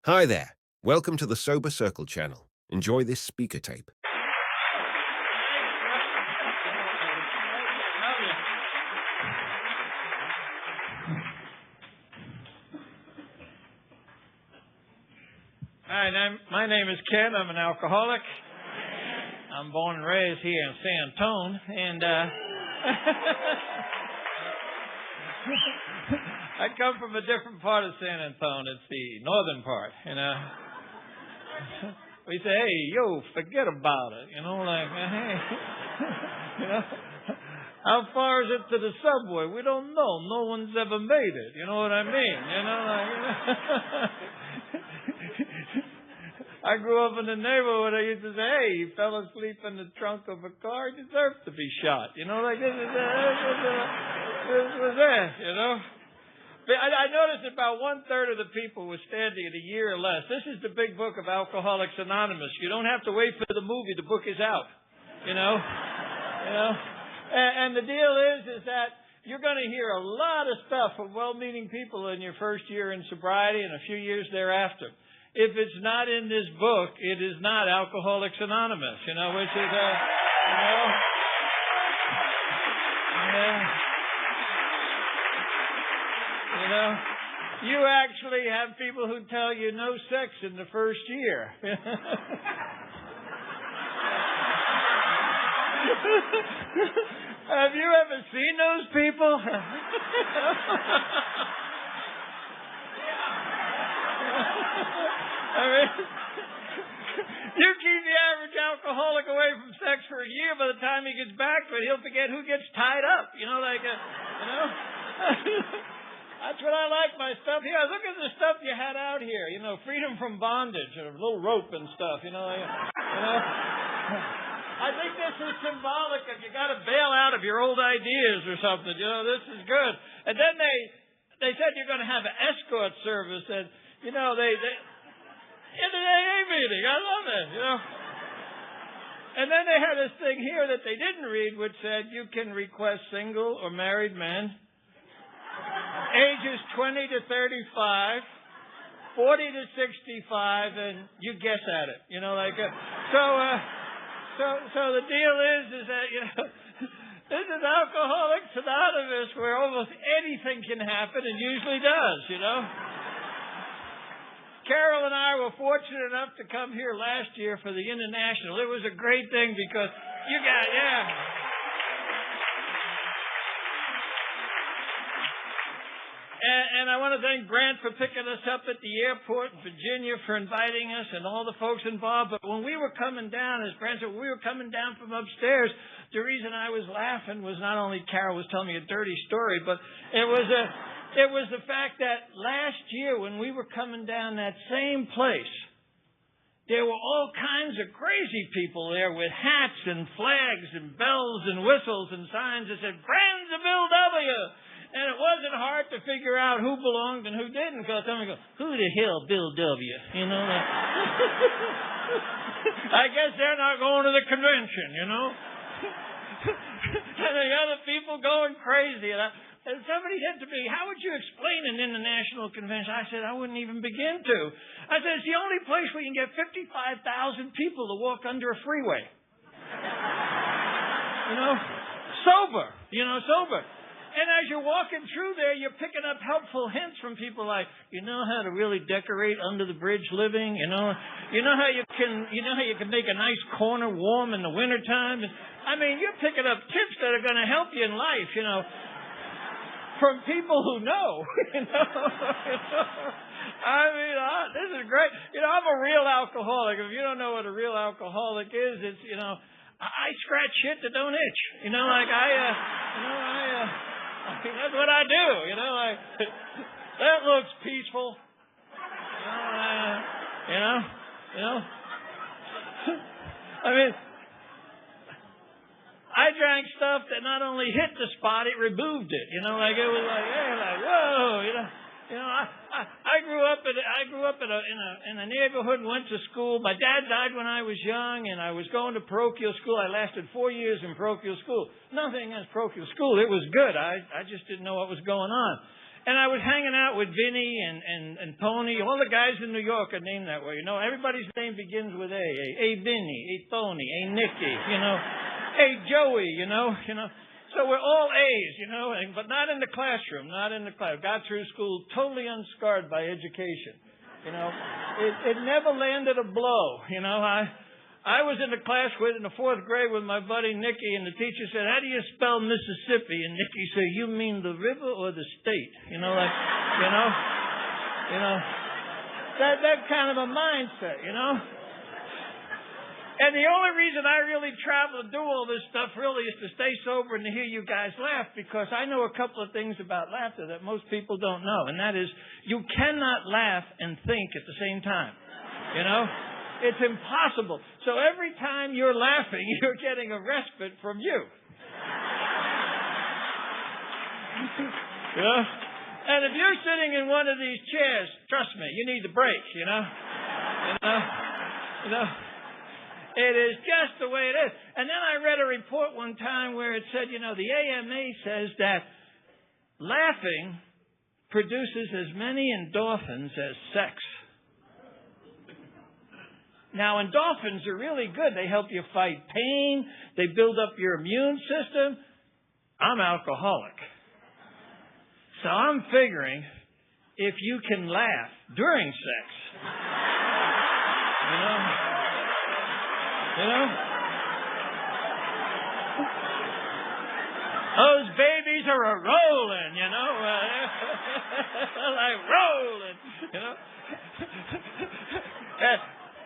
Hi there. Welcome to the SoberCircle channel. Enjoy this speaker tape. Hi, my name is Ken. I'm an alcoholic. I'm born and raised here in San Antone, and I come from a different part of San Antone. It's the northern part, We say, hey, yo, forget about it, hey, how far is it to the subway? We don't know. No one's ever made it. You know what I mean? I grew up in a neighborhood where they used to say, hey, you fell asleep in the trunk of a car, you deserve to be shot. This was it, But I noticed about 1/3 of the people were standing at a year or less. This is the big book of Alcoholics Anonymous. You don't have to wait for the movie. The book is out, And the deal is that you're going to hear a lot of stuff from well-meaning people in your first year in sobriety and a few years thereafter. If it's not in this book, it is not Alcoholics Anonymous, which is you actually have people who tell you no sex in the first year. Have you ever seen those people? You keep the average alcoholic away from sex for a year. By the time he gets back to it, he'll forget who gets tied up. That's what I like my stuff here. Look at the stuff you had out here. Freedom from bondage, a little rope and stuff. I think this is symbolic of you got to bail out of your old ideas or something. This is good. And then they said you're going to have an escort service, and they in the AA meeting. I love it. And then they had this thing here that they didn't read, which said you can request single or married men, ages 20 to 35, 40 to 65, and you guess at it. So the deal is that this is Alcoholics Anonymous, where almost anything can happen and usually does. Carol and I were fortunate enough to come here last year for the International. It was a great thing because And I want to thank Grant for picking us up at the airport in Virginia, for inviting us, and all the folks involved. But when we were coming down, as Grant said, we were coming down from upstairs, the reason I was laughing was not only Carol was telling me a dirty story, but it was the fact that last year when we were coming down that same place, there were all kinds of crazy people there with hats and flags and bells and whistles and signs that said, Friends of Bill W. And it wasn't hard to figure out who belonged and who didn't, because somebody goes, who the hell, Bill W.? I guess they're not going to the convention, And the other people going crazy. And somebody said to me, how would you explain an international convention? I said, I wouldn't even begin to. I said, it's the only place where you can get 55,000 people to walk under a freeway. Sober. And as you're walking through there, you're picking up helpful hints from people like, how to really decorate under the bridge living, you know how you can make a nice corner warm in the wintertime. You're picking up tips that are going to help you in life, from people who know, this is great. I'm a real alcoholic. If you don't know what a real alcoholic is, it's, I scratch shit that don't itch. That's what I do, that looks peaceful. I drank stuff that not only hit the spot, it removed it. It was whoa, I grew up in a neighborhood and went to school. My dad died when I was young, and I was going to parochial school. I lasted 4 years in parochial school. Nothing against parochial school. It was good. I just didn't know what was going on. And I was hanging out with Vinny and Tony. All the guys in New York are named that way. Everybody's name begins with A. A Vinny, A Tony, A Nicky, A Joey, So we're all A's, but not in the classroom, Got through school totally unscarred by education. It never landed a blow. I was in the class in the fourth grade with my buddy Nicky, and the teacher said, "How do you spell Mississippi?" And Nicky said, "You mean the river or the state?" That kind of a mindset, And the only reason I really travel and do all this stuff really is to stay sober and to hear you guys laugh, because I know a couple of things about laughter that most people don't know, and that is you cannot laugh and think at the same time, It's impossible. So every time you're laughing, you're getting a respite from you. And if you're sitting in one of these chairs, trust me, you need a break, It is just the way it is. And then I read a report one time where it said, the AMA says that laughing produces as many endorphins as sex. Now, endorphins are really good. They help you fight pain. They build up your immune system. I'm alcoholic. So I'm figuring if you can laugh during sex, those babies are a-rolling, like rolling,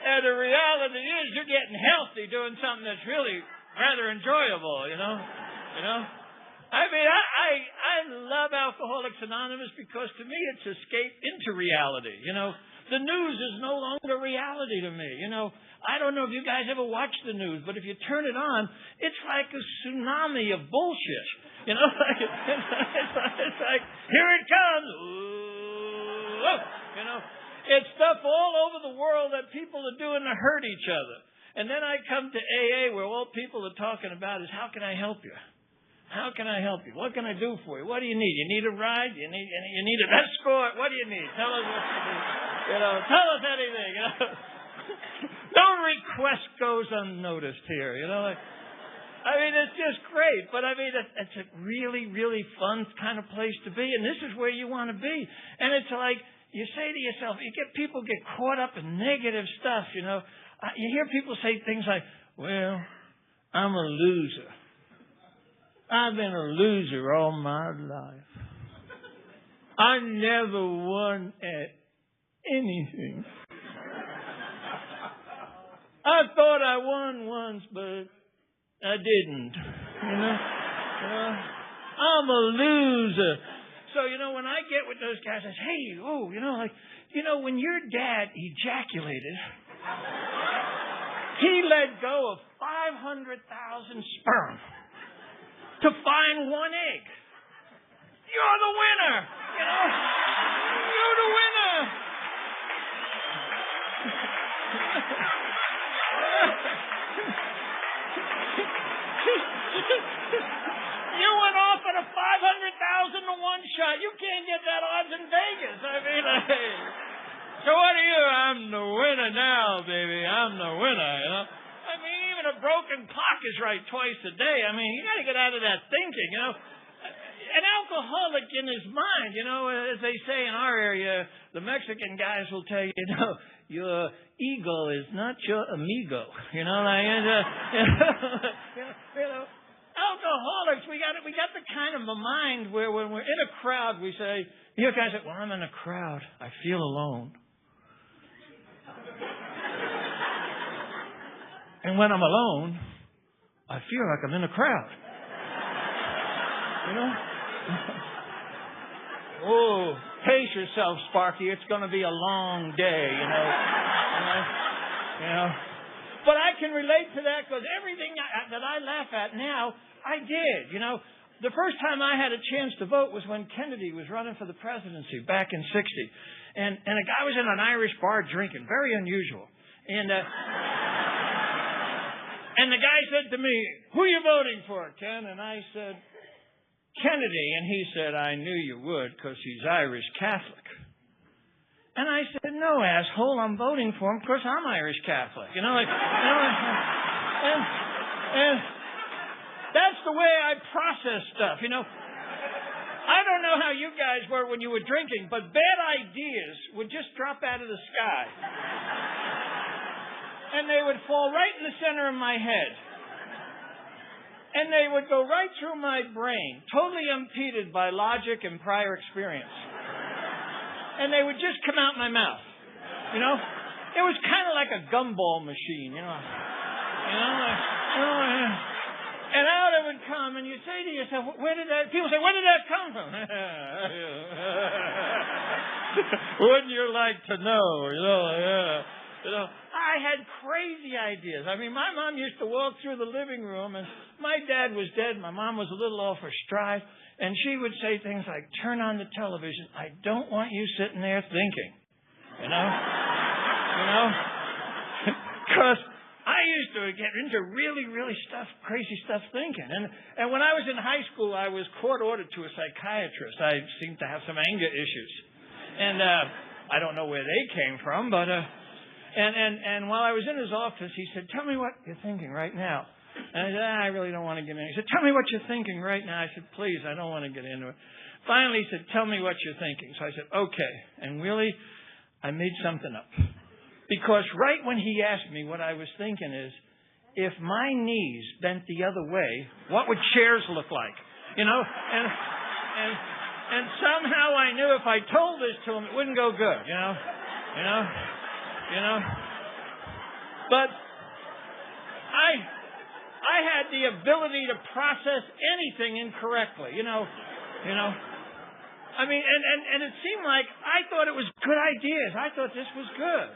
And the reality is you're getting healthy doing something that's really rather enjoyable, I mean, I love Alcoholics Anonymous because to me it's escape into reality, The news is no longer reality to me, I don't know if you guys ever watch the news, but if you turn it on, it's like a tsunami of bullshit, It's like, here it comes, It's stuff all over the world that people are doing to hurt each other. And then I come to AA where all people are talking about is, how can I help you? How can I help you? What can I do for you? What do you need? You need a ride? You need an escort? What do you need? Tell us what you need. Tell us anything. No request goes unnoticed here. I mean, it's just great. But I mean, it's a really, really fun kind of place to be. And this is where you want to be. And it's like, you say to yourself, people get caught up in negative stuff, You hear people say things like, well, I'm a loser. I've been a loser all my life. I never won at anything. I thought I won once, but I didn't. I'm a loser. So, when I get with those guys, I say, hey, when your dad ejaculated, he let go of 500,000 sperm to find one egg. You're the winner. You're the winner. You went off at a 500,000 to one shot. You can't get that odds in Vegas. I mean, so what are you? I'm the winner now, baby. I'm the winner, I mean, even a broken clock is right twice a day. I mean, you got to get out of that thinking, An alcoholic in his mind, as they say in our area, the Mexican guys will tell you, your ego is not your amigo. Alcoholics, we got the kind of a mind where when we're in a crowd, we say, you guys say, well, I'm in a crowd. I feel alone. And when I'm alone, I feel like I'm in a crowd. Oh, pace yourself, Sparky. It's going to be a long day, But I can relate to that because everything that I laugh at now, I did. The first time I had a chance to vote was when Kennedy was running for the presidency back in '60. And a guy was in an Irish bar drinking, very unusual. And the guy said to me, who are you voting for, Ken? And I said, Kennedy. And he said, I knew you would because he's Irish Catholic. And I said, no, asshole, I'm voting for him because I'm Irish Catholic. And that's the way I process stuff, I don't know how you guys were when you were drinking, but bad ideas would just drop out of the sky. And they would fall right in the center of my head. And they would go right through my brain, totally unimpeded by logic and prior experience. And they would just come out my mouth. It was kind of like a gumball machine, And out it would come, and you say to yourself, people say, where did that come from? Wouldn't you like to know? I had crazy ideas. I mean, my mom used to walk through the living room, and my dad was dead. My mom was a little off her stride, and she would say things like, turn on the television. I don't want you sitting there thinking, Because I used to get into really, really crazy stuff thinking. And when I was in high school, I was court-ordered to a psychiatrist. I seemed to have some anger issues. And I don't know where they came from, but... And while I was in his office, he said, tell me what you're thinking right now. And I said, I really don't want to get into it. He said, tell me what you're thinking right now. I said, please, I don't want to get into it. Finally, he said, tell me what you're thinking. So I said, okay. And really, I made something up. Because right when he asked me, what I was thinking is, if my knees bent the other way, what would chairs look like? And somehow I knew if I told this to him, it wouldn't go good, But I had the ability to process anything incorrectly, I mean, and it seemed like I thought it was good ideas. I thought this was good,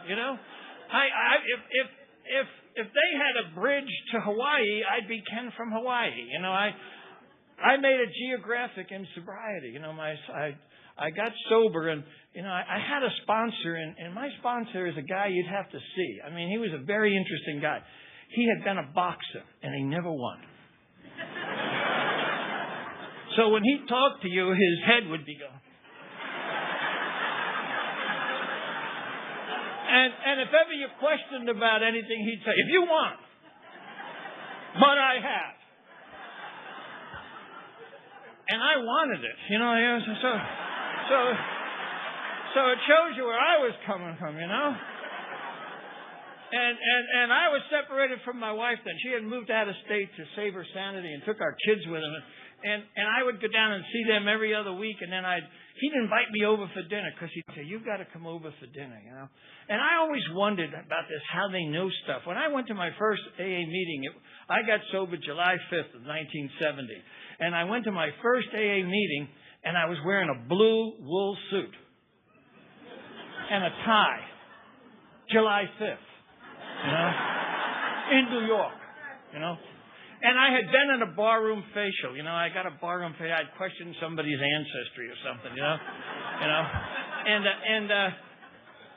If they had a bridge to Hawaii, I'd be Ken from Hawaii. I made a geographic in sobriety. I got sober, and I had a sponsor, and my sponsor is a guy you'd have to see. I mean, he was a very interesting guy. He had been a boxer, and he never won. So when he talked to you, his head would be going. And if ever you questioned about anything, he'd say, if you want. But I have. And I wanted it, So it shows you where I was coming from, And I was separated from my wife then. She had moved out of state to save her sanity and took our kids with her. And I would go down and see them every other week, and then he'd invite me over for dinner because he'd say, you've got to come over for dinner, And I always wondered about this, how they know stuff. When I went to my first AA meeting, I got sober July 5th of 1970. And I went to my first AA meeting, and I was wearing a blue wool suit and a tie. July 5th, in New York, And I had been in a barroom facial. I got a barroom facial. I'd questioned somebody's ancestry or something,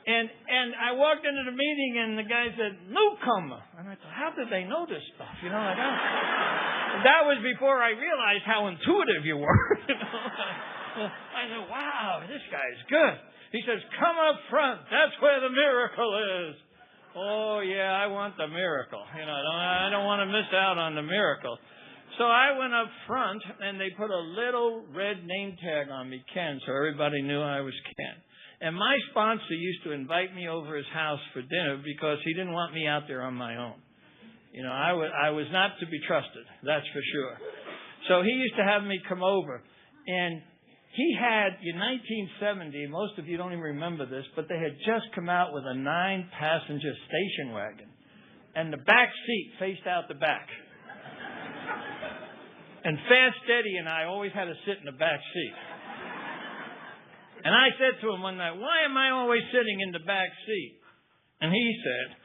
And I walked into the meeting, and the guy said, newcomer. And I thought, how did they know this stuff? That was before I realized how intuitive you were. I said, wow, this guy's good. He says, come up front. That's where the miracle is. Oh, yeah, I want the miracle. I don't want to miss out on the miracle. So I went up front, and they put a little red name tag on me, Ken, so everybody knew I was Ken. And my sponsor used to invite me over his house for dinner because he didn't want me out there on my own. I was not to be trusted, that's for sure. So he used to have me come over, and he had, in 1970, most of you don't even remember this, but they had just come out with a 9-passenger station wagon, and the back seat faced out the back. And Fast Eddie and I always had to sit in the back seat. And I said to him one night, why am I always sitting in the back seat? And he said,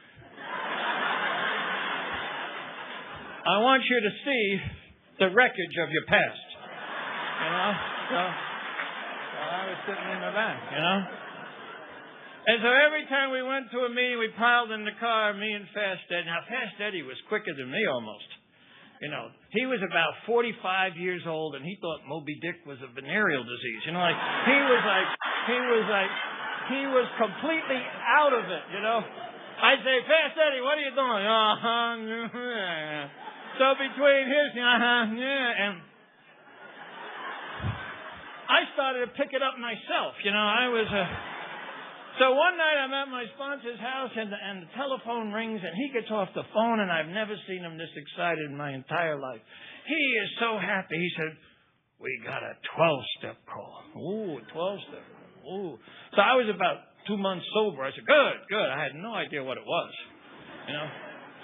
I want you to see the wreckage of your past. So I was sitting in the back, And so every time we went to a meeting, we piled in the car, me and Fast Eddie. Now, Fast Eddie was quicker than me almost. He was about 45 years old, and he thought Moby Dick was a venereal disease. He was completely out of it. I'd say, Fast Eddie, what are you doing? So between his and I started to pick it up myself. So one night I'm at my sponsor's house, and the telephone rings, and he gets off the phone, and I've never seen him this excited in my entire life. He is so happy. He said, we got a 12-step call. Ooh, 12-step. Ooh. So I was about 2 months sober. I said, good. I had no idea what it was.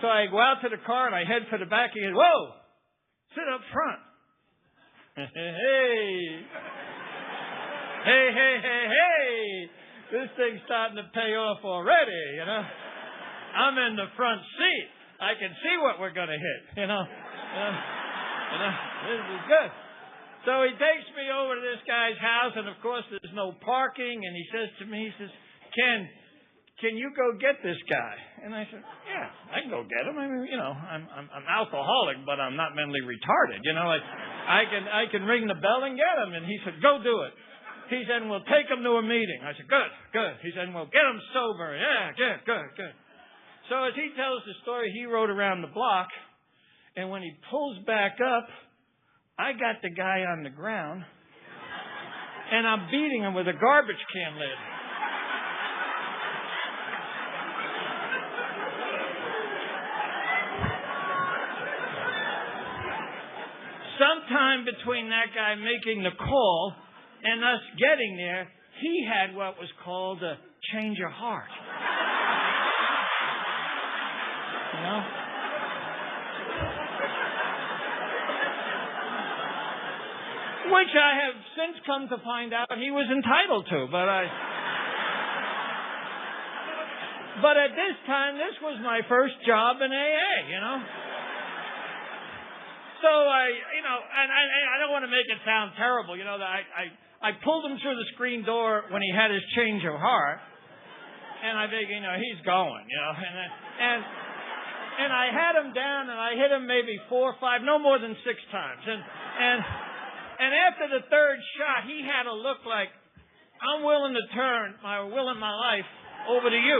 So I go out to the car, and I head for the back. He goes, whoa, sit up front. Hey. This thing's starting to pay off already, I'm in the front seat. I can see what we're going to hit, This is good. So he takes me over to this guy's house, and of course there's no parking, and he says to me, Ken, can you go get this guy? And I said, yeah, I can go get him. I mean, I'm alcoholic, but I'm not mentally retarded. I can ring the bell and get him. And he said, go do it. He said, we'll take him to a meeting. I said, good. He said, we'll get him sober. Yeah, good. So as he tells the story, he rode around the block, and when he pulls back up, I got the guy on the ground, and I'm beating him with a garbage can lid. Sometime between that guy making the call and us getting there, he had what was called a change of heart. Which I have since come to find out he was entitled to, but at this time, this was my first job in AA, So I don't want to make it sound terrible, that I pulled him through the screen door when he had his change of heart, and I think, he's going, and I had him down, and I hit him maybe 4 or 5, no more than 6 times, and after the third shot, he had a look like, I'm willing to turn my will in my life over to you,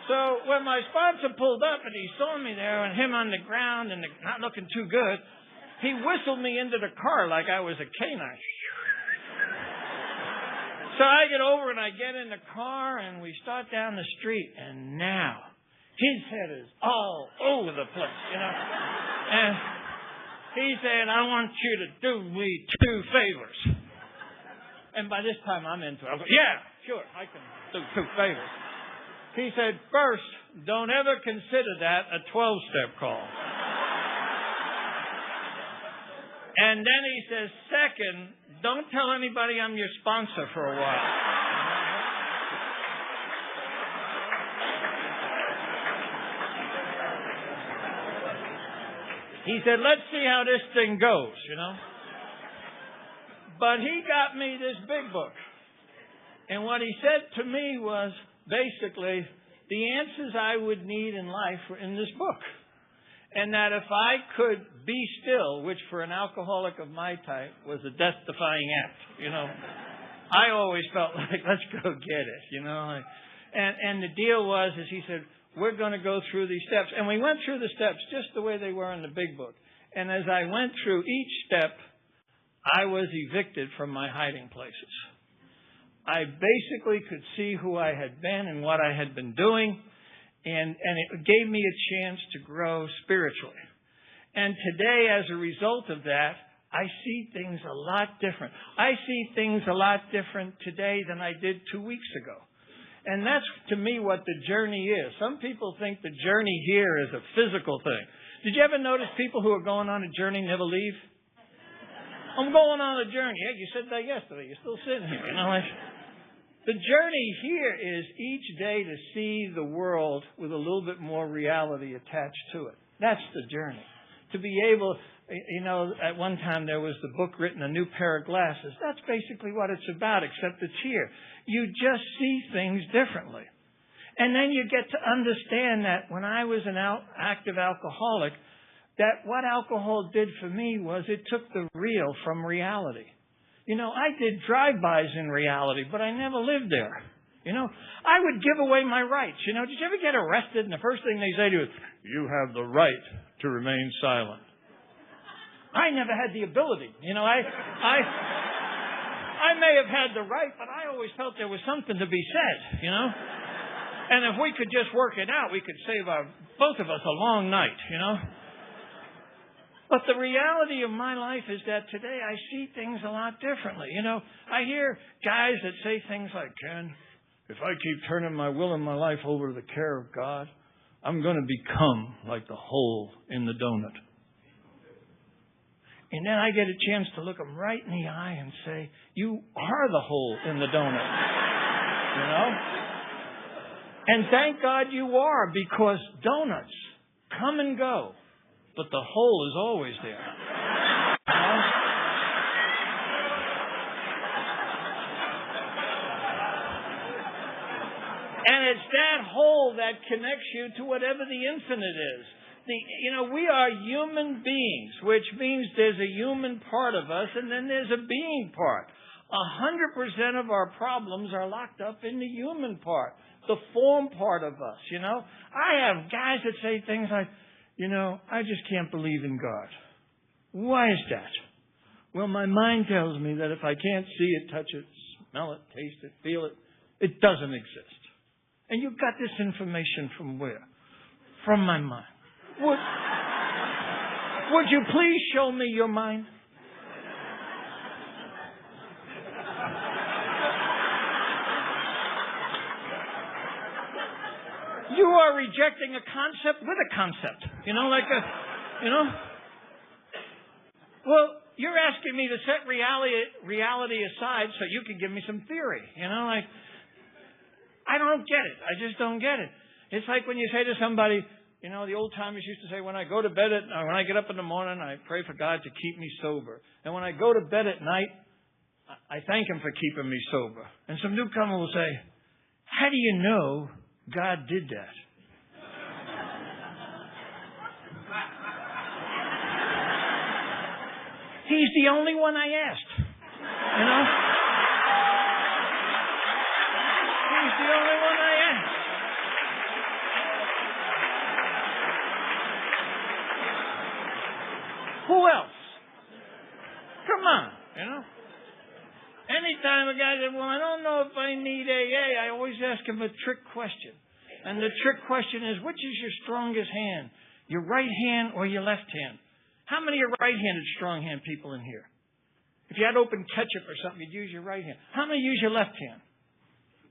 So when my sponsor pulled up and he saw me there and him on the ground and not looking too good, he whistled me into the car like I was a canine. So I get over and I get in the car and we start down the street, and now his head is all over the place, And he said, I want you to do me 2 favors. And by this time I'm into it. I go, yeah, sure, I can do 2 favors. He said, first, don't ever consider that a 12-step call. And then he says, second, don't tell anybody I'm your sponsor for a while. He said, let's see how this thing goes, But he got me this big book. And what he said to me was, basically, the answers I would need in life were in this book. And that if I could be still, which for an alcoholic of my type was a death-defying act, I always felt like, let's go get it, And the deal was, he said, we're going to go through these steps. And we went through the steps just the way they were in the big book. And as I went through each step, I was evicted from my hiding places. I basically could see who I had been and what I had been doing, and it gave me a chance to grow spiritually. And today, as a result of that, I see things a lot different. I see things a lot different today than I did 2 weeks ago. And that's, to me, what the journey is. Some people think the journey here is a physical thing. Did you ever notice people who are going on a journey never leave? I'm going on a journey. Hey, you said that yesterday. You're still sitting here. The journey here is each day to see the world with a little bit more reality attached to it. That's the journey. To be able, at one time there was the book written, A New Pair of Glasses. That's basically what it's about, except it's here. You just see things differently. And then you get to understand that when I was an active alcoholic, that what alcohol did for me was it took the real from reality. I did drive-bys in reality, but I never lived there. I would give away my rights. Did you ever get arrested and the first thing they say to you is, "You have the right to remain silent"? I never had the ability. I may have had the right, but I always felt there was something to be said, And if we could just work it out, we could save both of us a long night, But the reality of my life is that today I see things a lot differently. I hear guys that say things like, "Ken, if I keep turning my will and my life over to the care of God, I'm going to become like the hole in the donut." And then I get a chance to look them right in the eye and say, "You are the hole in the donut." And thank God you are, because donuts come and go, but the hole is always there. And it's that hole that connects you to whatever the infinite is. We are human beings, which means there's a human part of us and then there's a being part. 100% of our problems are locked up in the human part, the form part of us, I have guys that say things like, "I just can't believe in God." Why is that? Well, my mind tells me that if I can't see it, touch it, smell it, taste it, feel it, it doesn't exist. And you got this information from where? From my mind. Would you please show me your mind? You are rejecting a concept with a concept. Well, you're asking me to set reality aside so you can give me some theory. I don't get it. I just don't get it. It's like when you say to somebody, the old timers used to say, when I get up in the morning, I pray for God to keep me sober. And when I go to bed at night, I thank Him for keeping me sober. And some newcomer will say, "How do you know God did that?" He's the only one I asked. He's the only one I asked. Who else? Come on, Anytime a guy says, "Well, I don't know if I need AA," I always ask him a trick question. And the trick question is, which is your strongest hand? Your right hand or your left hand? How many are right-handed strong hand people in here? If you had open ketchup or something, you'd use your right hand. How many use your left hand?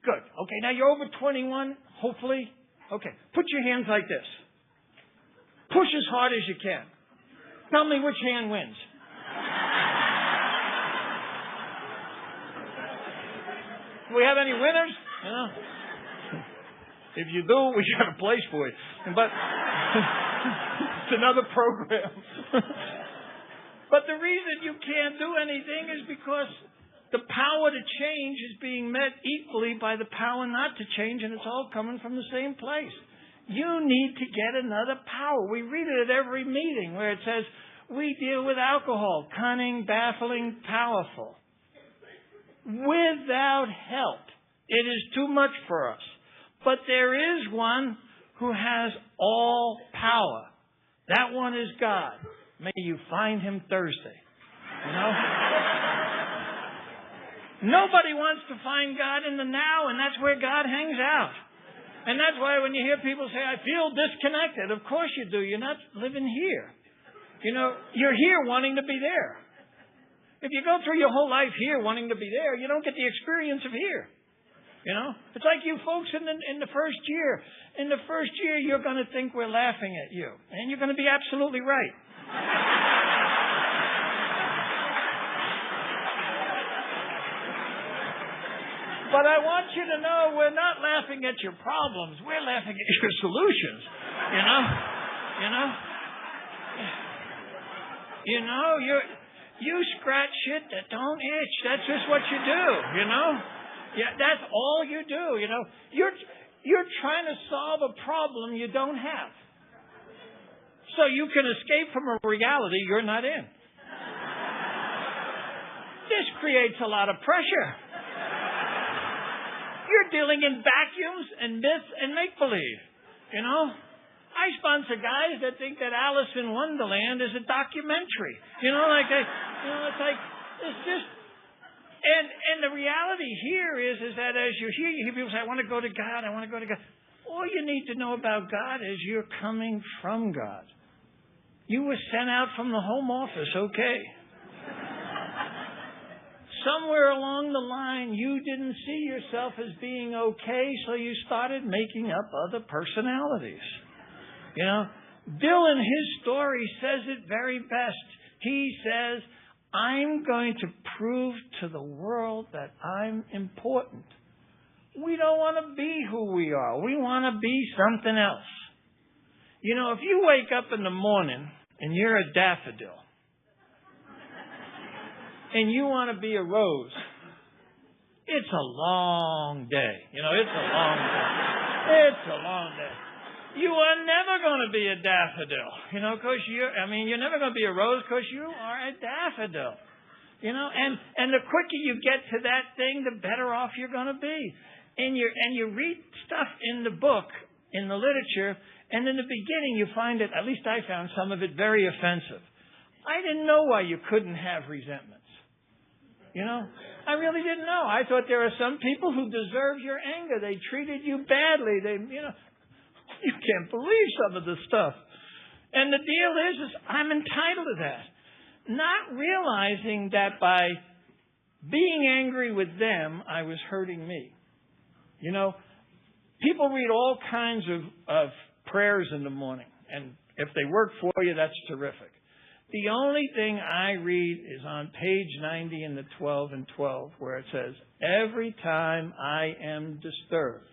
Good. Okay, now you're over 21, hopefully. Okay, put your hands like this. Push as hard as you can. Tell me which hand wins. Do we have any winners? If you do, we got a place for you. But it's another program. But the reason you can't do anything is because the power to change is being met equally by the power not to change, and it's all coming from the same place. You need to get another power. We read it at every meeting where it says, we deal with alcohol, cunning, baffling, powerful. Without help, it is too much for us. But there is one who has all power. That one is God. May you find Him Thursday. Nobody wants to find God in the now, and that's where God hangs out. And that's why when you hear people say, I feel disconnected, of course you do. You're not living here. You're here wanting to be there. If you go through your whole life here wanting to be there, you don't get the experience of here. It's like you folks in the first year. In the first year, you're going to think we're laughing at you. And you're going to be absolutely right. But I want you to know we're not laughing at your problems. We're laughing at your solutions. You scratch shit that don't itch. That's just what you do, Yeah, that's all you do, You're trying to solve a problem you don't have. So you can escape from a reality you're not in. This creates a lot of pressure. You're dealing in vacuums and myths and make-believe. You know? I sponsor guys that think that Alice in Wonderland is a documentary. You know, like it's like, it's just, and the reality here is that as you hear people say, I want to go to God, I want to go to God. All you need to know about God is you're coming from God. You were sent out from the home office, okay. Somewhere along the line, you didn't see yourself as being okay, so you started making up other personalities. You know, Bill in his story says it very best. He says, I'm going to prove to the world that I'm important. We don't want to be who we are. We want to be something else. You know, if you wake up in the morning and you're a daffodil and you want to be a rose, it's a long day. You know, it's a long day. It's a long day. You are never going to be a daffodil, you know, because you're never going to be a rose because you are a daffodil, you know, and the quicker you get to that thing, the better off you're going to be. And you read stuff in the book, in the literature, and in the beginning you find it, at least I found some of it very offensive. I didn't know why you couldn't have resentments. You know, I really didn't know. I thought there are some people who deserve your anger. They treated you badly. You can't believe some of this stuff. And the deal is I'm entitled to that. Not realizing that by being angry with them, I was hurting me. You know, people read all kinds of prayers in the morning. And if they work for you, that's terrific. The only thing I read is on page 90 in the 12 and 12, where it says, every time I am disturbed.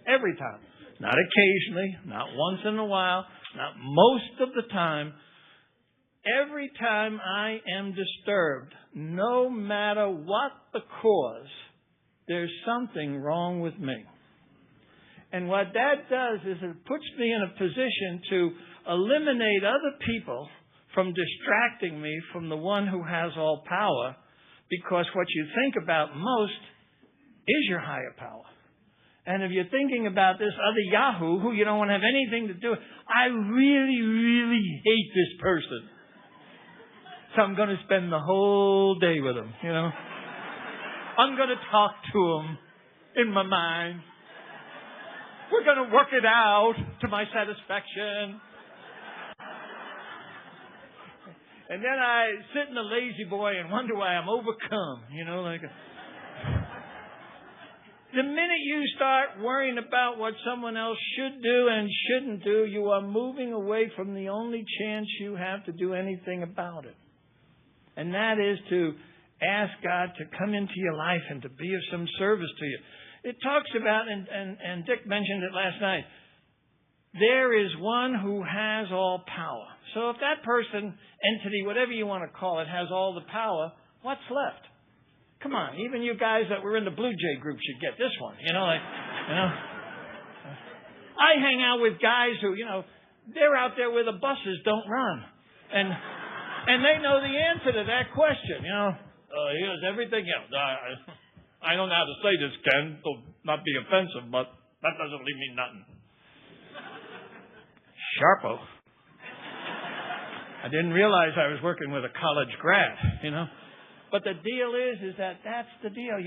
Every time. Not occasionally, not once in a while, not most of the time. Every time I am disturbed, no matter what the cause, there's something wrong with me. And what that does is it puts me in a position to eliminate other people from distracting me from the one who has all power, because what you think about most is your higher power. And if you're thinking about this other Yahoo who you don't want to have anything to do with, I really, really hate this person. So I'm going to spend the whole day with him, you know. I'm going to talk to him in my mind. We're going to work it out to my satisfaction. And then I sit in the lazy boy and wonder why I'm overcome, you know, like the minute you start worrying about what someone else should do and shouldn't do, you are moving away from the only chance you have to do anything about it. And that is to ask God to come into your life and to be of some service to you. It talks about, and Dick mentioned it last night, there is one who has all power. So if that person, entity, whatever you want to call it, has all the power, what's left? Come on, even you guys that were in the Blue Jay group should get this one. You know, like, you know. I hang out with guys who, you know, they're out there where the buses don't run. And they know the answer to that question, you know. Here's everything else. I don't know how to say this, Ken, so not be offensive, but that doesn't leave me nothing. Sharpo. I didn't realize I was working with a college grad, you know. But the deal is that that's the deal.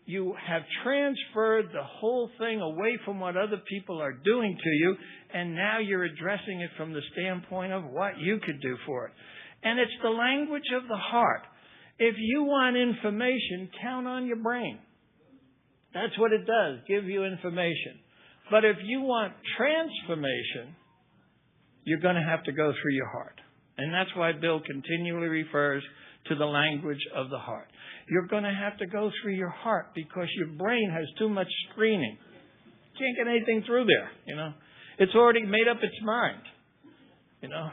You have transferred the whole thing away from what other people are doing to you, and now you're addressing it from the standpoint of what you could do for it. And it's the language of the heart. If you want information, count on your brain. That's what it does, give you information. But if you want transformation, you're going to have to go through your heart. And that's why Bill continually refers to the language of the heart. You're going to have to go through your heart because your brain has too much screening. Can't get anything through there, you know. It's already made up its mind, you know.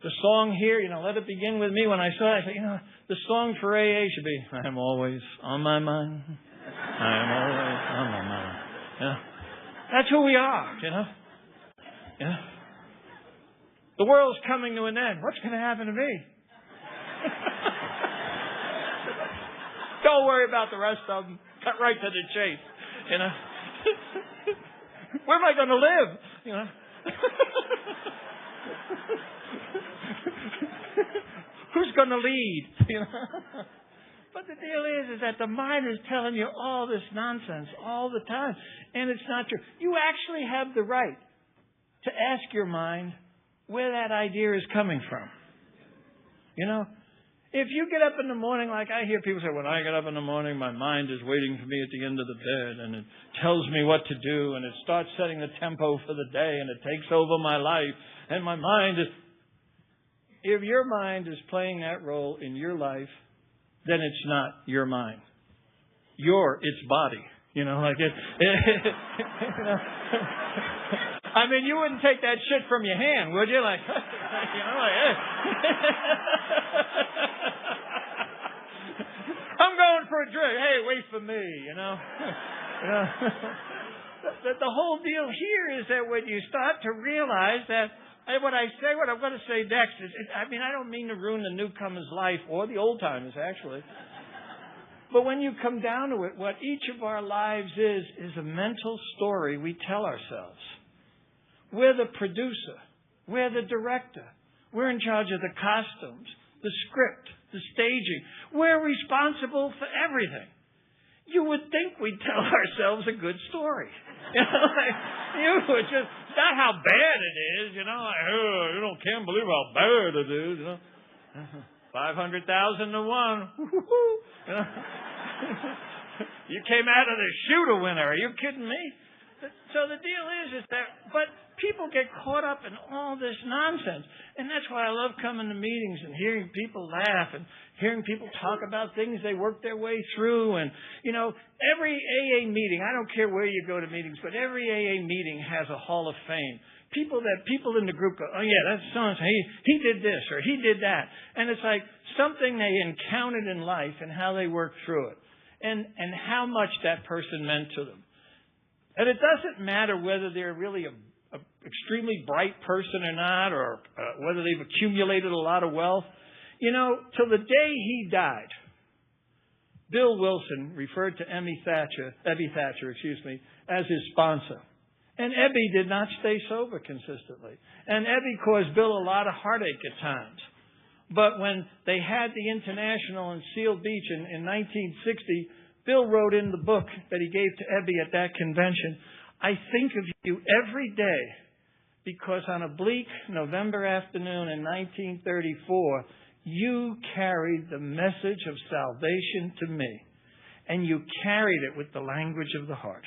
The song here, you know, let it begin with me. When I saw it, I said, you know, the song for AA should be, I'm always on my mind. I'm always on my mind. Yeah. That's who we are, you know. Yeah. The world's coming to an end. What's going to happen to me? Don't worry about the rest of them. Cut right to the chase, you know. Where am I going to live, you know? Who's going to lead, you know? But the deal is that the mind is telling you all this nonsense all the time, and it's not true. You actually have the right to ask your mind where that idea is coming from. You know, if you get up in the morning, like I hear people say, when I get up in the morning, my mind is waiting for me at the end of the bed, and it tells me what to do, and it starts setting the tempo for the day, and it takes over my life, and my mind is... If your mind is playing that role in your life, then it's not your mind. You're its body. You know, like it you know? I mean, you wouldn't take that shit from your hand, would you? Like, you know, like, hey. I'm going for a drink. Hey, wait for me, you know. You know? The whole deal here is that when you start to realize that what I'm going to say next is, I mean, I don't mean to ruin the newcomer's life or the old-timers, actually. But when you come down to it, what each of our lives is a mental story we tell ourselves. We're the producer. We're the director. We're in charge of the costumes, the script, the staging. We're responsible for everything. You would think we'd tell ourselves a good story. You know, like, you would just, not how bad it is, you know, like, oh, you know, can't believe how bad it is, you know. 500,000 to 1. You know? You came out of the chute a winner. Are you kidding me? So the deal is that, but people get caught up in all this nonsense. And that's why I love coming to meetings and hearing people laugh and hearing people talk about things they work their way through. And, you know, every AA meeting, I don't care where you go to meetings, but every AA meeting has a hall of fame. People in the group go, oh yeah, that's so-and-so. He did this or he did that. And it's like something they encountered in life and how they worked through it. And how much that person meant to them. And it doesn't matter whether they're really a extremely bright person or not, or whether they've accumulated a lot of wealth. You know, till the day he died, Bill Wilson referred to Ebby Thatcher, as his sponsor. And Ebby did not stay sober consistently. And Ebby caused Bill a lot of heartache at times. But when they had the International in Seal Beach in 1960, Bill wrote in the book that he gave to Ebby at that convention, I think of you every day because on a bleak November afternoon in 1934, you carried the message of salvation to me. And you carried it with the language of the heart.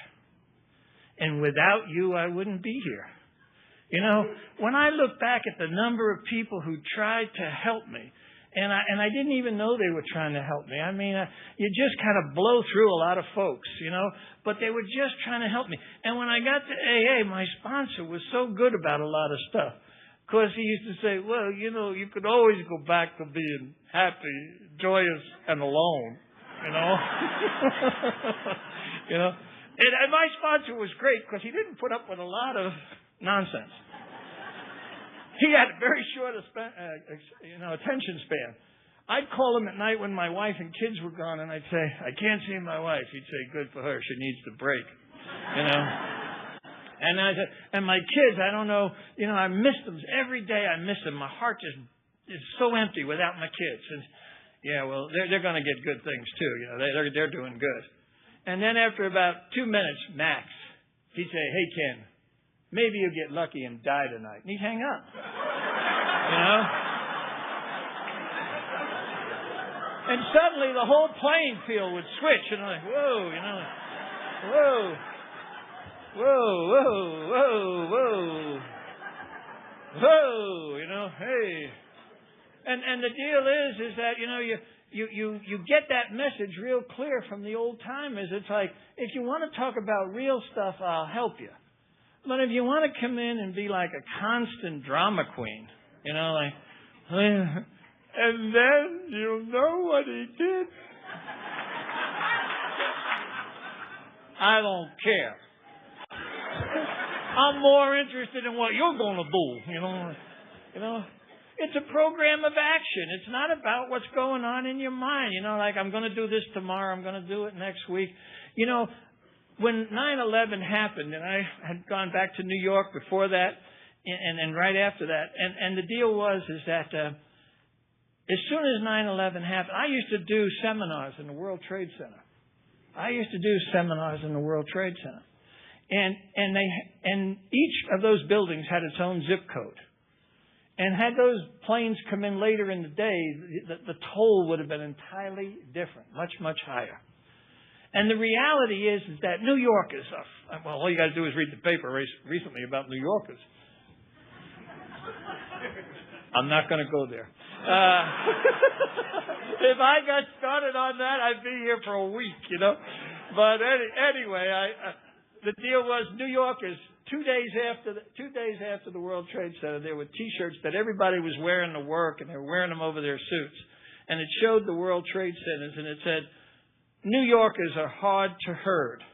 And without you, I wouldn't be here. You know, when I look back at the number of people who tried to help me, and I didn't even know they were trying to help me. I mean, you just kind of blow through a lot of folks, you know, but they were just trying to help me. And when I got to AA, my sponsor was so good about a lot of stuff. Because he used to say, well, you know, you could always go back to being happy, joyous, and alone, you know. You know. And my sponsor was great because he didn't put up with a lot of nonsense. He had a very short attention span. I'd call him at night when my wife and kids were gone, and I'd say, I can't see my wife. He'd say, good for her. She needs to break. You know. And I said, and my kids, I don't know, you know, I miss them. Every day I miss them. My heart just is so empty without my kids. And yeah, well, they're going to get good things too. You know, they're doing good. And then after about 2 minutes, max, he'd say, hey, Ken, maybe you'll get lucky and die tonight. And he'd hang up. You know? And suddenly the whole playing field would switch. And I'm like, whoa, you know. Whoa. Whoa, whoa, whoa, whoa. Whoa, you know, hey. And the deal is that, you know, you get that message real clear from the old timers. It's like, if you want to talk about real stuff, I'll help you. But if you want to come in and be like a constant drama queen, you know, like, and then you'll know what he did. I don't care. I'm more interested in what you're going to do, you know. It's a program of action. It's not about what's going on in your mind. Like I'm going to do this tomorrow. I'm going to do it next week. When 9/11 happened, and I had gone back to New York before that, and right after that, and the deal was that as soon as 9/11 happened, I used to do seminars in the World Trade Center. And each of those buildings had its own zip code. And had those planes come in later in the day, the toll would have been entirely different, much, much higher. And the reality is that New Yorkers well, all you got to do is read the paper recently about New Yorkers. I'm not going to go there. If I got started on that, I'd be here for a week, But anyway, the deal was New Yorkers. 2 days after the World Trade Center, there were T-shirts that everybody was wearing to work, and they were wearing them over their suits. And it showed the World Trade Centers, and it said, New Yorkers are hard to herd,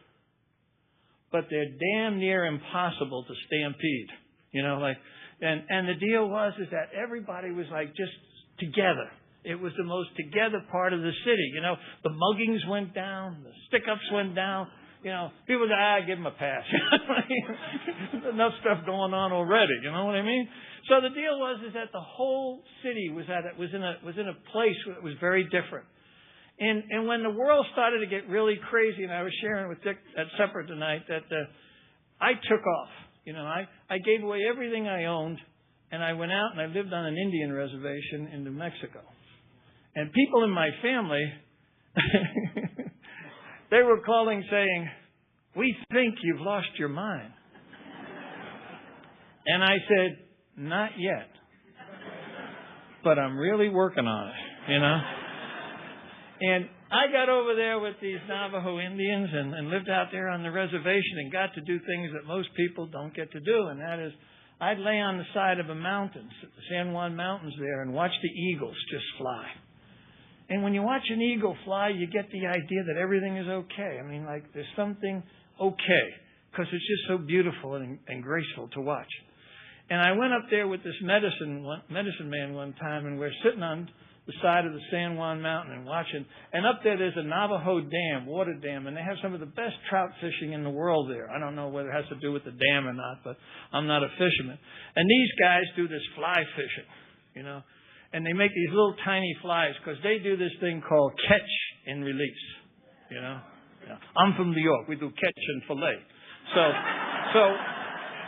but they're damn near impossible to stampede. And the deal was that everybody was like just together. It was the most together part of the city. The muggings went down, the stick-ups went down. People say, give them a pass. There's enough stuff going on already. You know what I mean? So the deal was that the whole city was in a place that was very different. And when the world started to get really crazy, and I was sharing with Dick at supper tonight that I took off. I gave away everything I owned, and I went out and I lived on an Indian reservation in New Mexico. And people in my family. They were calling saying, we think you've lost your mind. And I said, not yet. But I'm really working on it, And I got over there with these Navajo Indians and lived out there on the reservation and got to do things that most people don't get to do. And that is, I'd lay on the side of a mountain, the San Juan Mountains there, and watch the eagles just fly. And when you watch an eagle fly, you get the idea that everything is okay. There's something okay, because it's just so beautiful and graceful to watch. And I went up there with this medicine man one time, and we're sitting on the side of the San Juan Mountain and watching. And up there's a Navajo dam, water dam, and they have some of the best trout fishing in the world there. I don't know whether it has to do with the dam or not, but I'm not a fisherman. And these guys do this fly fishing, And they make these little tiny flies because they do this thing called catch and release. I'm from New York. We do catch and fillet.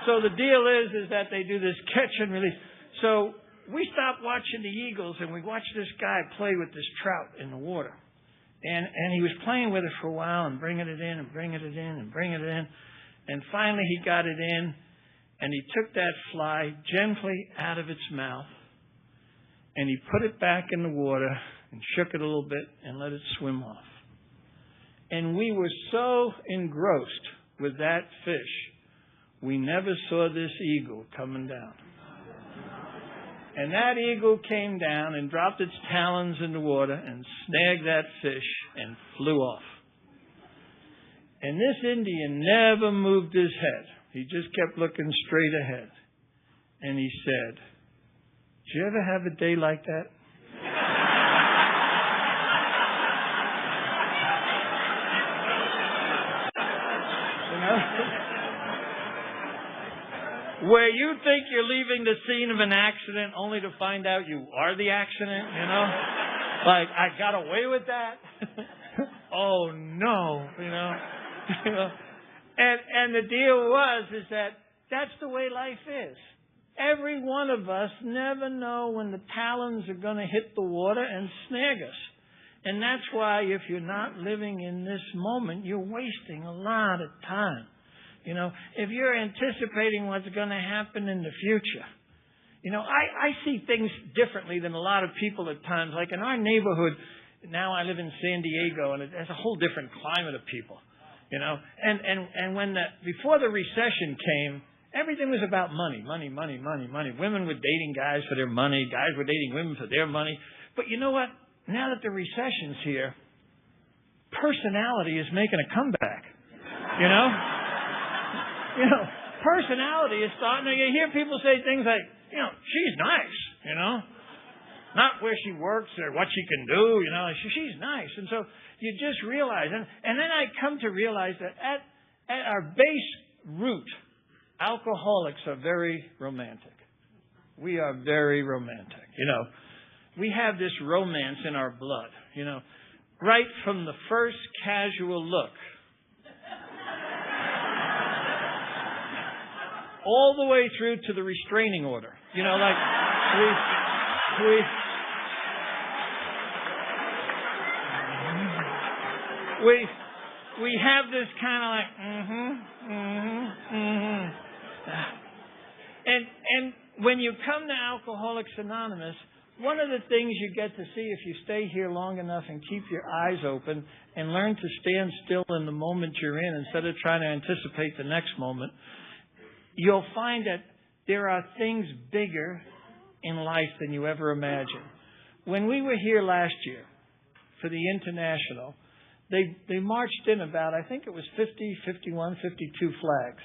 So the deal is that they do this catch and release. So we stopped watching the eagles and we watched this guy play with this trout in the water. And he was playing with it for a while and bringing it in and bringing it in and bringing it in. And finally he got it in and he took that fly gently out of its mouth. And he put it back in the water and shook it a little bit and let it swim off. And we were so engrossed with that fish, we never saw this eagle coming down. And that eagle came down and dropped its talons in the water and snagged that fish and flew off. And this Indian never moved his head. He just kept looking straight ahead. And he said, "Did you ever have a day like that?" Where you think you're leaving the scene of an accident only to find out you are the accident, Like, I got away with that? Oh, no, And the deal is that that's the way life is. Every one of us never know when the talons are going to hit the water and snag us. And that's why if you're not living in this moment, you're wasting a lot of time. If you're anticipating what's going to happen in the future. I see things differently than a lot of people at times. Like in our neighborhood, now I live in San Diego, and there's a whole different climate of people. And when before the recession came, everything was about money, money, money, money, money. Women were dating guys for their money. Guys were dating women for their money. But you know what? Now that the recession's here, personality is making a comeback. personality is starting to, you hear people say things like, she's nice, not where she works or what she can do, she's nice. And so you just realize, and then I come to realize that at our base root, alcoholics are very romantic. We are very romantic. We have this romance in our blood, right from the first casual look. All the way through to the restraining order. Like we have this kind of And when you come to Alcoholics Anonymous, one of the things you get to see if you stay here long enough and keep your eyes open and learn to stand still in the moment you're in instead of trying to anticipate the next moment, you'll find that there are things bigger in life than you ever imagined. When we were here last year for the International, they marched in about, I think it was 50, 51, 52 flags.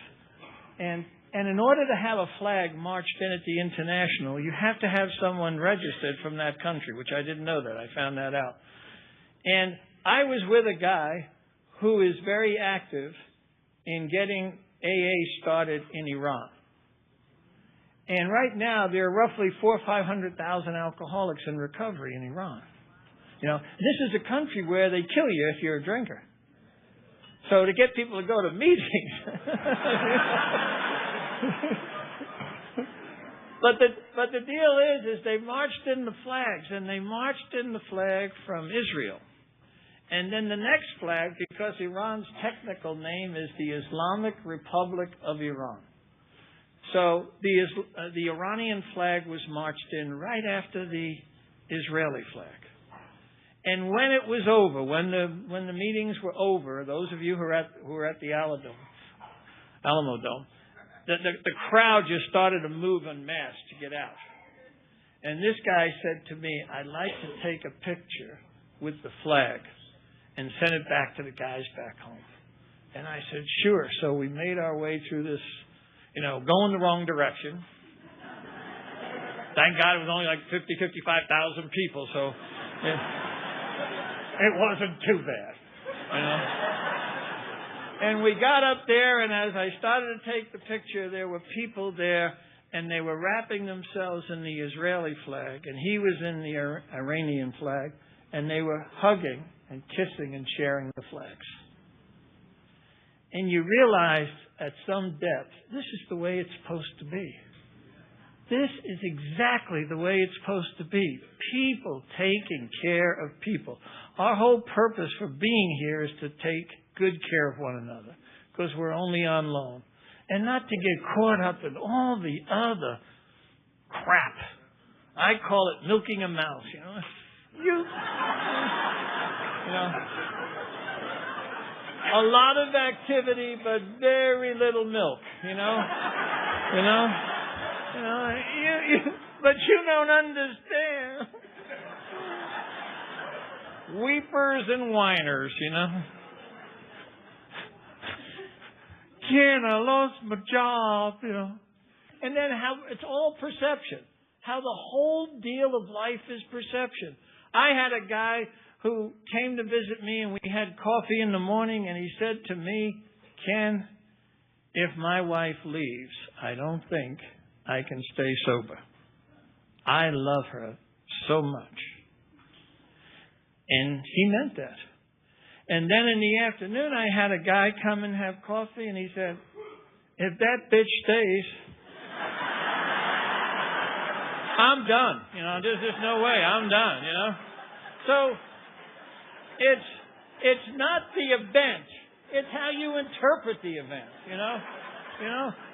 And in order to have a flag marched in at the International, you have to have someone registered from that country, which I didn't know that. I found that out. And I was with a guy who is very active in getting AA started in Iran. And right now, there are roughly 400,000 or 500,000 alcoholics in recovery in Iran. This is a country where they kill you if you're a drinker. So to get people to go to meetings. But the deal is they marched in the flags, and they marched in the flag from Israel. And then the next flag, because Iran's technical name is the Islamic Republic of Iran. So the Iranian flag was marched in right after the Israeli flag. And when it was over, when the meetings were over, those of you who were at the Alamo Dome, the crowd just started to move en masse to get out. And this guy said to me, "I'd like to take a picture with the flag and send it back to the guys back home." And I said, "Sure." So we made our way through this, going the wrong direction. Thank God it was only like 55,000 people, so it wasn't too bad. And we got up there, and as I started to take the picture, there were people there, and they were wrapping themselves in the Israeli flag, and he was in the Iranian flag, and they were hugging and kissing and sharing the flags. And you realize at some depth, this is the way it's supposed to be. This is exactly the way it's supposed to be. People taking care of people. Our whole purpose for being here is to take good care of one another, because we're only on loan. And not to get caught up in all the other crap. I call it milking a mouse, a lot of activity, but very little milk, but you don't understand. Weepers and whiners, Ken, I lost my job, And then how it's all perception. How the whole deal of life is perception. I had a guy who came to visit me, and we had coffee in the morning, and he said to me, "Ken, if my wife leaves, I don't think I can stay sober. I love her so much." And he meant that. And then in the afternoon, I had a guy come and have coffee, and he said, "If that bitch stays, I'm done. There's just no way. I'm done, So it's not the event. It's how you interpret the event,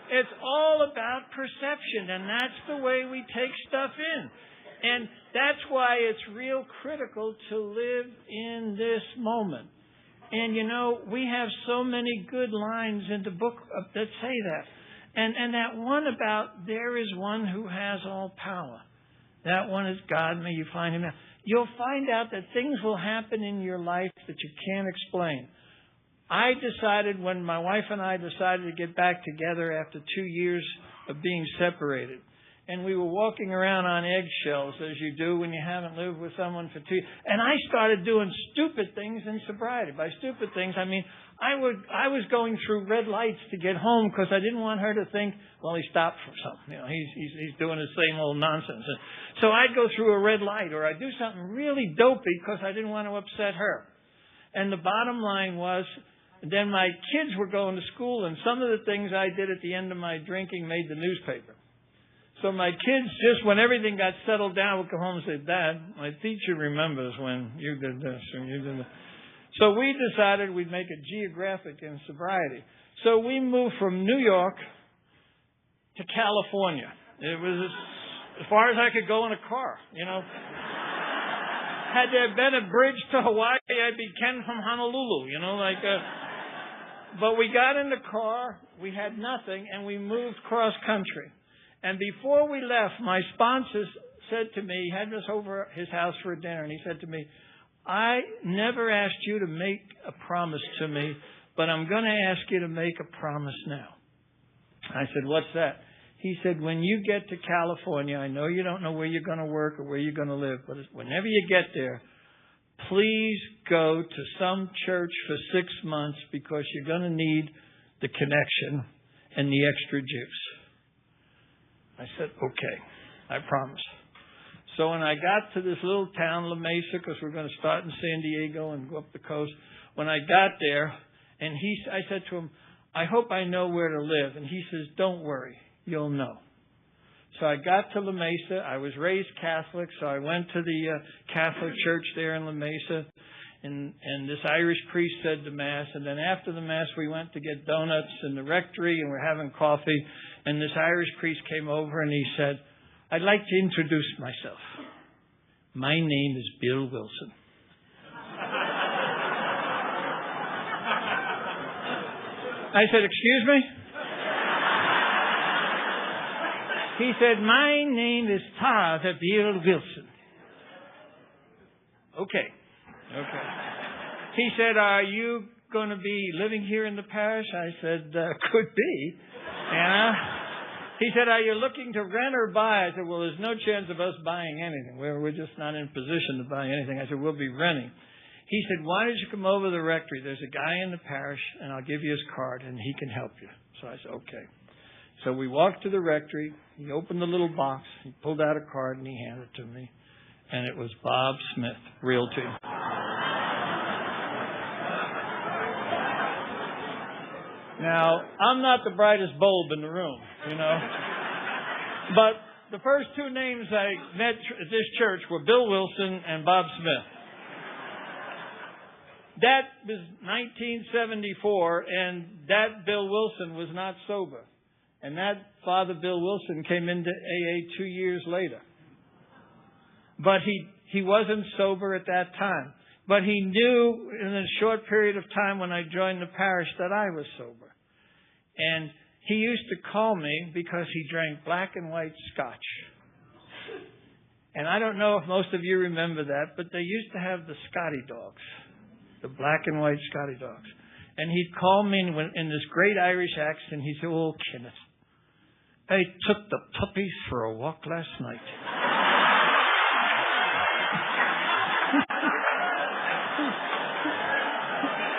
It's all about perception, and that's the way we take stuff in. And that's why it's real critical to live in this moment. And, we have so many good lines in the book that say that. And that one about there is one who has all power. That one is God. May you find him out. You'll find out that things will happen in your life that you can't explain. I decided, when my wife and I decided to get back together after 2 years of being separated, and we were walking around on eggshells, as you do when you haven't lived with someone for 2 years. And I started doing stupid things in sobriety. By stupid things, I mean, I was going through red lights to get home because I didn't want her to think, well, he stopped for something. You know, he's doing the same old nonsense. And so I'd go through a red light, or I'd do something really dopey because I didn't want to upset her. And the bottom line was, then my kids were going to school, and some of the things I did at the end of my drinking made the newspaper. So my kids, just when everything got settled down, would come home and say, Dad, my teacher remembers when you did this and you did that. So we decided we'd make it geographic in sobriety. So we moved from New York to California. It was as far as I could go in a car, you know. Had there been a bridge to Hawaii, I'd be Ken from Honolulu, you know, like. But we got in the car, we had nothing, and we moved cross country. And before we left, my sponsor said to me, he had us over at his house for a dinner, and he said to me, I never asked you to make a promise to me, but I'm going to ask you to make a promise now. I said, what's that? He said, when you get to California, I know you don't know where you're going to work or where you're going to live, but whenever you get there, please go to some church for 6 months because you're going to need the connection and the extra juice. I said, okay, I promise. So when I got to this little town, La Mesa, because we're going to start in San Diego and go up the coast, when I got there, and I said to him, I hope I know where to live. And he says, don't worry, you'll know. So I got to La Mesa. I was raised Catholic, so I went to the Catholic church there in La Mesa. And this Irish priest said the Mass. And then after the Mass, we went to get donuts in the rectory, and we're having coffee. And this Irish priest came over, and he said, I'd like to introduce myself. My name is Bill Wilson. I said, excuse me? He said, my name is Father Bill Wilson. Okay. He said, are you going to be living here in the parish? I said, could be. He said, are you looking to rent or buy? I said, well, there's no chance of us buying anything. We're just not in position to buy anything. I said, we'll be renting. He said, why don't you come over to the rectory? There's a guy in the parish, and I'll give you his card, and he can help you. So I said, okay. So we walked to the rectory. He opened the little box. He pulled out a card, and he handed it to me. And it was Bob Smith, Realty. Now, I'm not the brightest bulb in the room, you know. But the first two names I met at this church were Bill Wilson and Bob Smith. That was 1974, and that Bill Wilson was not sober. And that Father Bill Wilson came into AA 2 years later. But he wasn't sober at that time. But he knew in a short period of time when I joined the parish that I was sober. And he used to call me because he drank black and white scotch. And I don't know if most of you remember that, but they used to have the Scotty dogs, the black and white Scotty dogs. And he'd call me in this great Irish accent. He'd say, oh, Kenneth, I took the puppies for a walk last night.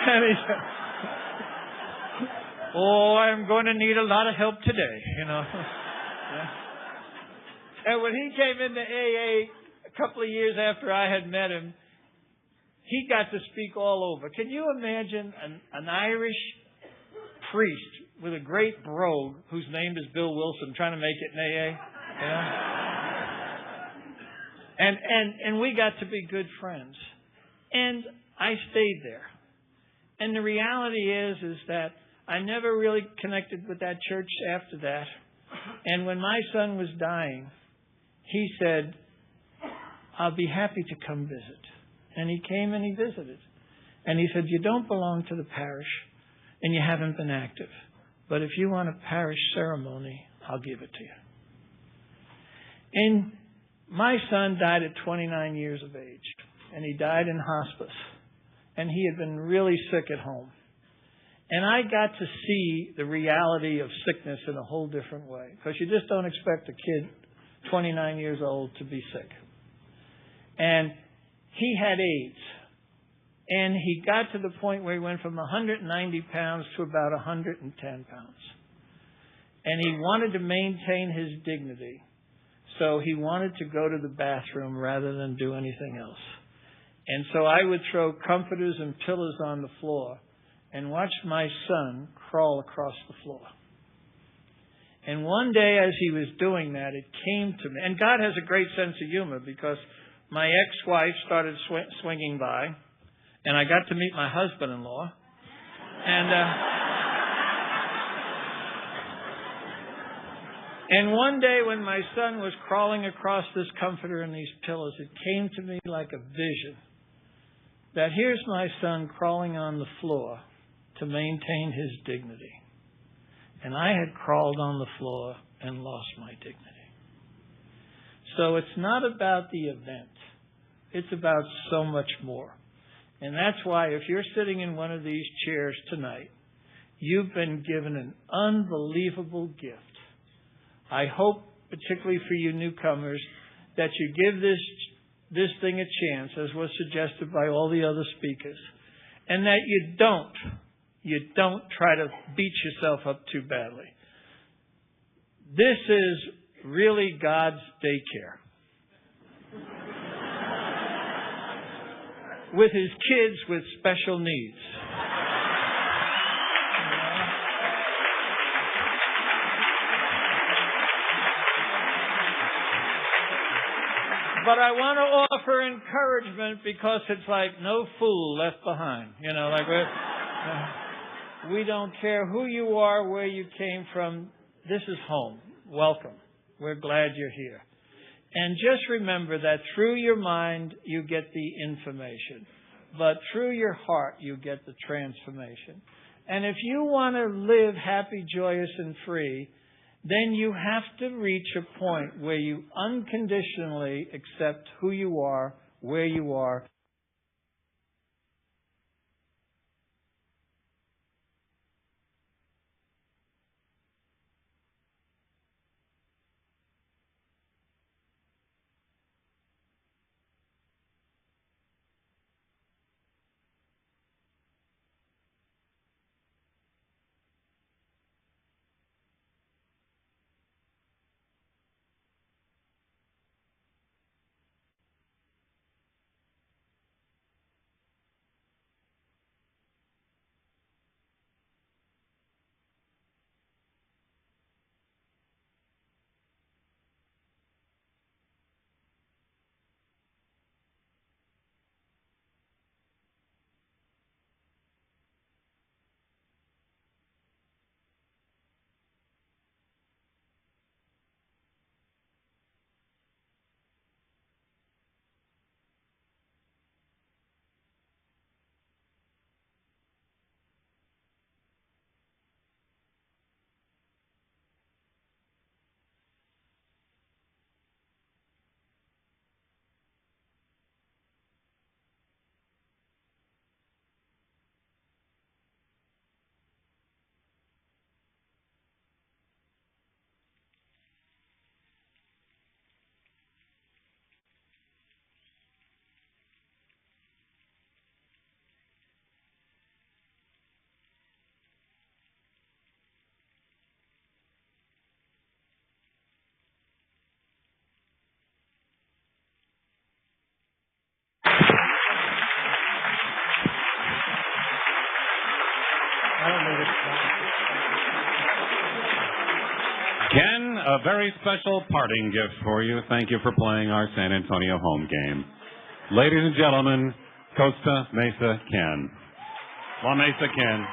And he said, oh, I'm going to need a lot of help today, you know. Yeah. And when he came into AA a couple of years after I had met him, he got to speak all over. Can you imagine an Irish priest with a great brogue whose name is Bill Wilson trying to make it in AA? You know? And we got to be good friends. And I stayed there. And the reality is that I never really connected with that church after that. And when my son was dying, he said, I'll be happy to come visit. And he came and he visited. And he said, you don't belong to the parish and you haven't been active. But if you want a parish ceremony, I'll give it to you. And my son died at 29 years of age. And he died in hospice. And he had been really sick at home. And I got to see the reality of sickness in a whole different way. Because you just don't expect a kid 29 years old to be sick. And he had AIDS. And he got to the point where he went from 190 pounds to about 110 pounds. And he wanted to maintain his dignity. So he wanted to go to the bathroom rather than do anything else. And so I would throw comforters and pillows on the floor and watch my son crawl across the floor. And one day as he was doing that, it came to me. And God has a great sense of humor, because my ex-wife started swinging by, and I got to meet my husband-in-law. And one day when my son was crawling across this comforter and these pillows, it came to me like a vision that here's my son crawling on the floor to maintain his dignity. And I had crawled on the floor and lost my dignity. So it's not about the event. It's about so much more. And that's why if you're sitting in one of these chairs tonight, you've been given an unbelievable gift. I hope, particularly for you newcomers, that you give this thing a chance, as was suggested by all the other speakers, and that you don't try to beat yourself up too badly. This is really God's daycare with his kids with special needs. But I want to offer encouragement, because it's like no fool left behind. We don't care who you are, where you came from. This is home. Welcome. We're glad you're here. And just remember that through your mind, you get the information. But through your heart, you get the transformation. And if you want to live happy, joyous, and free, then you have to reach a point where you unconditionally accept who you are, where you are. Ken, a very special parting gift for you. Thank you for playing our San Antonio home game. Ladies and gentlemen, Costa Mesa Ken. La Mesa Ken.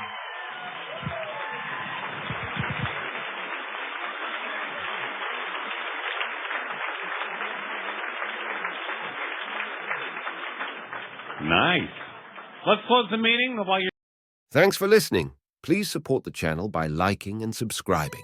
Nice. Let's close the meeting while you're... Thanks for listening. Please support the channel by liking and subscribing.